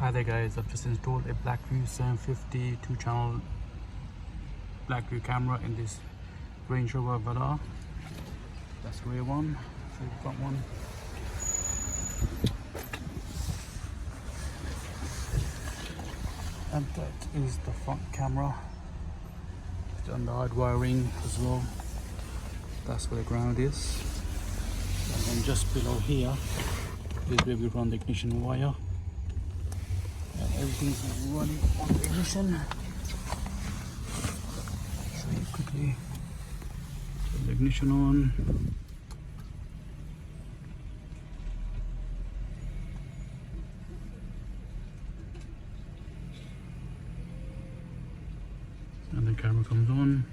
Hi there guys, I've just installed a Blackvue 750 2-channel Blackvue camera in this Range Rover Velar. That's the rear one, show you the front one. And that is the front camera. It's under hard wiring as well. That's where the ground is. And then just below here is where we run the ignition wire. And everything's running on the ignition. Show you quickly. Turn the ignition on. And the camera comes on.